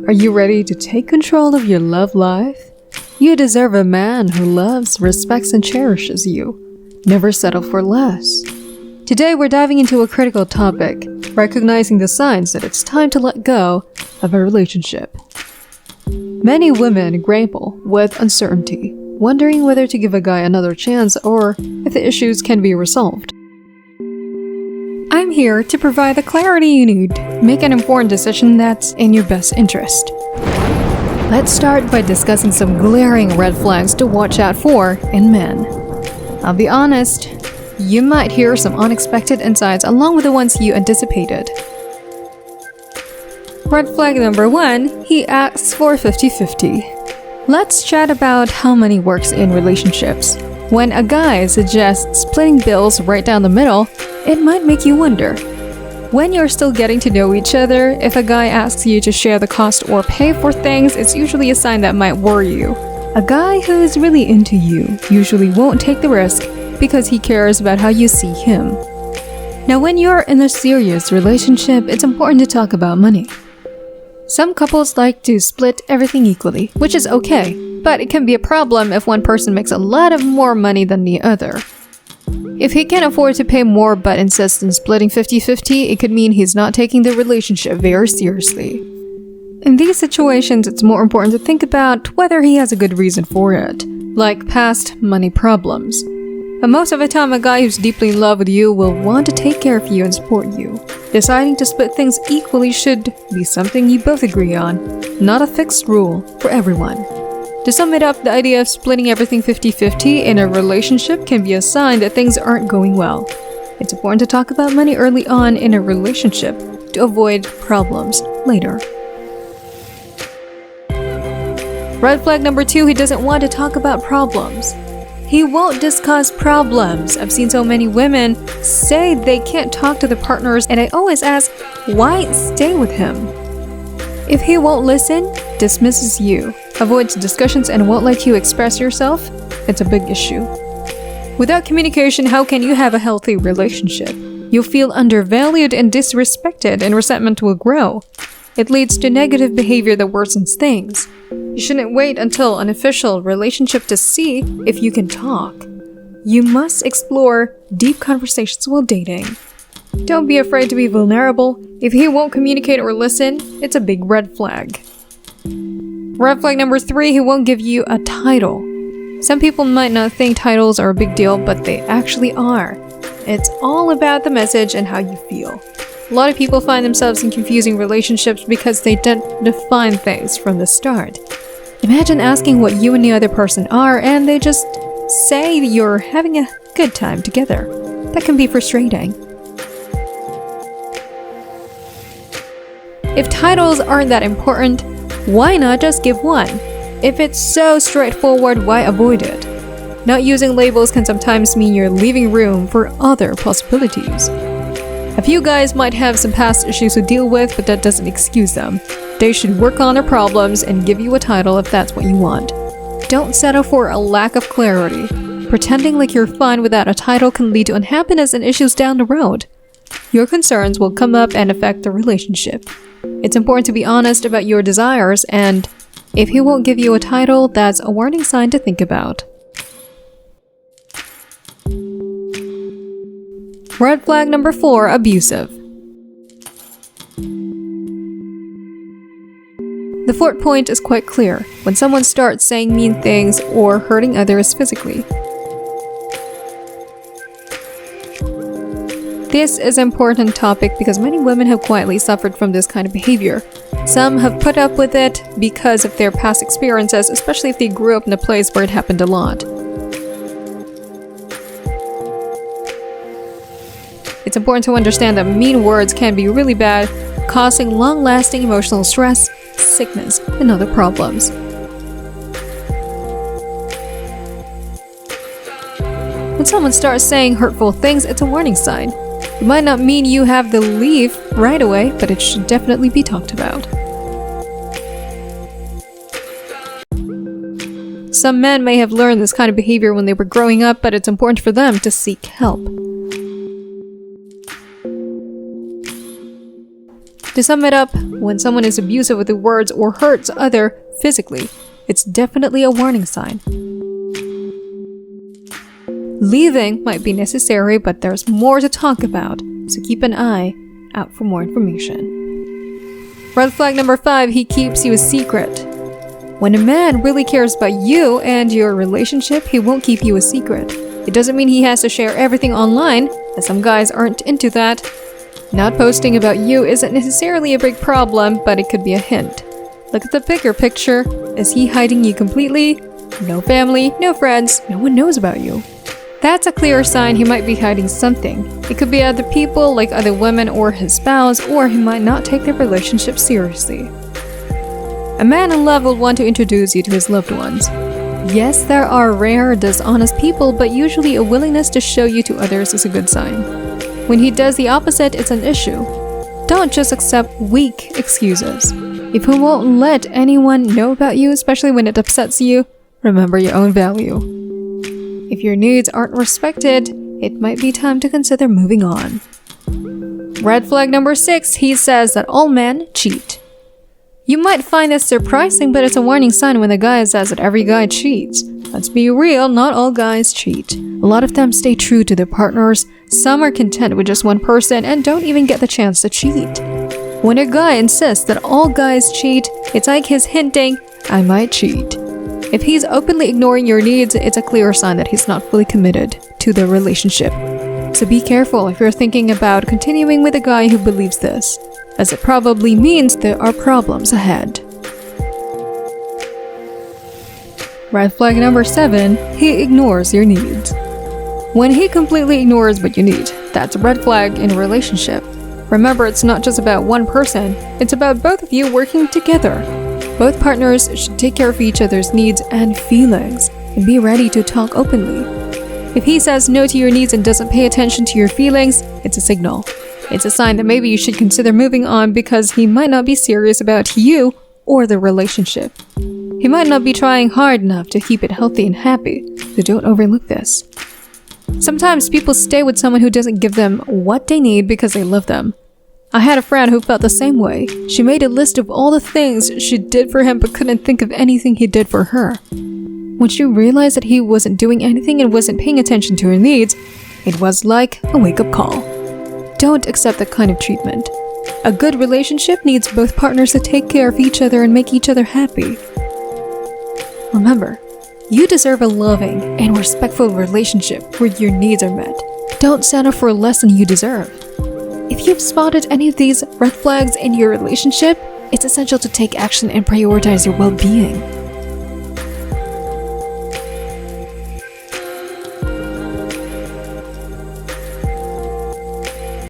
Are you ready to take control of your love life? You deserve a man who loves, respects, and cherishes you. Never settle for less. Today we're diving into a critical topic, recognizing the signs that it's time to let go of a relationship. Many women grapple with uncertainty, wondering whether to give a guy another chance or if the issues can be resolved. I'm here to provide the clarity you need. Make an important decision that's in your best interest. Let's start by discussing some glaring red flags to watch out for in men. I'll be honest, you might hear some unexpected insights along with the ones you anticipated. Red flag number 1, he asks for 50-50. Let's chat about how money works in relationships. When a guy suggests splitting bills right down the middle, it might make you wonder. When you're still getting to know each other, if a guy asks you to share the cost or pay for things, it's usually a sign that might worry you. A guy who is really into you usually won't take the risk because he cares about how you see him. Now, when you're in a serious relationship, it's important to talk about money. Some couples like to split everything equally, which is okay, but it can be a problem if one person makes a lot of more money than the other. If he can afford to pay more but insists on splitting 50-50, it could mean he's not taking the relationship very seriously. In these situations, it's more important to think about whether he has a good reason for it, like past money problems. But most of the time, a guy who's deeply in love with you will want to take care of you and support you. Deciding to split things equally should be something you both agree on, not a fixed rule for everyone. To sum it up, the idea of splitting everything 50-50 in a relationship can be a sign that things aren't going well. It's important to talk about money early on in a relationship to avoid problems later. Red flag number 2, he doesn't want to talk about problems. He won't discuss problems. I've seen so many women say they can't talk to their partners, and I always ask, why stay with him? If he won't listen, dismisses you, avoids discussions, and won't let you express yourself, it's a big issue. Without communication, how can you have a healthy relationship? You'll feel undervalued and disrespected, and resentment will grow. It leads to negative behavior that worsens things. You shouldn't wait until an official relationship to see if you can talk. You must explore deep conversations while dating. Don't be afraid to be vulnerable. If he won't communicate or listen, it's a big red flag. Red flag number 3, he won't give you a title. Some people might not think titles are a big deal, but they actually are. It's all about the message and how you feel. A lot of people find themselves in confusing relationships because they don't define things from the start. Imagine asking what you and the other person are, and they just say you're having a good time together. That can be frustrating. If titles aren't that important, why not just give one? If it's so straightforward, why avoid it? Not using labels can sometimes mean you're leaving room for other possibilities. A few guys might have some past issues to deal with, but that doesn't excuse them. They should work on their problems and give you a title if that's what you want. Don't settle for a lack of clarity. Pretending like you're fine without a title can lead to unhappiness and issues down the road. Your concerns will come up and affect the relationship. It's important to be honest about your desires, and if he won't give you a title, that's a warning sign to think about. Red flag number 4, abusive. The fourth point is quite clear: when someone starts saying mean things or hurting others physically. This is an important topic because many women have quietly suffered from this kind of behavior. Some have put up with it because of their past experiences, especially if they grew up in a place where it happened a lot. It's important to understand that mean words can be really bad, causing long-lasting emotional stress, sickness, and other problems. When someone starts saying hurtful things, it's a warning sign. It might not mean you have to leave right away, but it should definitely be talked about. Some men may have learned this kind of behavior when they were growing up, but it's important for them to seek help. To sum it up, when someone is abusive with their words or hurts others physically, it's definitely a warning sign. Leaving might be necessary, but there's more to talk about, so keep an eye out for more information. Red flag number 5, he keeps you a secret. When a man really cares about you and your relationship, he won't keep you a secret. It doesn't mean he has to share everything online, as some guys aren't into that. Not posting about you isn't necessarily a big problem, but it could be a hint. Look at the bigger picture. Is he hiding you completely? No family, no friends, no one knows about you. That's a clear sign he might be hiding something. It could be other people, like other women or his spouse, or he might not take their relationship seriously. A man in love will want to introduce you to his loved ones. Yes, there are rare, dishonest people, but usually a willingness to show you to others is a good sign. When he does the opposite, it's an issue. Don't just accept weak excuses. If he won't let anyone know about you, especially when it upsets you, remember your own value. If your needs aren't respected, it might be time to consider moving on. Red flag number 6, he says that all men cheat. You might find this surprising, but it's a warning sign when the guy says that every guy cheats. Let's be real, not all guys cheat. A lot of them stay true to their partners, some are content with just one person and don't even get the chance to cheat. When a guy insists that all guys cheat, it's like he's hinting, I might cheat. If he's openly ignoring your needs, it's a clear sign that he's not fully committed to the relationship. So be careful if you're thinking about continuing with a guy who believes this, as it probably means there are problems ahead. Red flag number 7, he ignores your needs. When he completely ignores what you need, that's a red flag in a relationship. Remember, it's not just about one person, it's about both of you working together. Both partners should take care of each other's needs and feelings, and be ready to talk openly. If he says no to your needs and doesn't pay attention to your feelings, it's a signal. It's a sign that maybe you should consider moving on because he might not be serious about you or the relationship. He might not be trying hard enough to keep it healthy and happy, so don't overlook this. Sometimes people stay with someone who doesn't give them what they need because they love them. I had a friend who felt the same way. She made a list of all the things she did for him but couldn't think of anything he did for her. When she realized that he wasn't doing anything and wasn't paying attention to her needs, it was like a wake-up call. Don't accept that kind of treatment. A good relationship needs both partners to take care of each other and make each other happy. Remember, you deserve a loving and respectful relationship where your needs are met. Don't settle for less than you deserve. If you've spotted any of these red flags in your relationship, it's essential to take action and prioritize your well-being.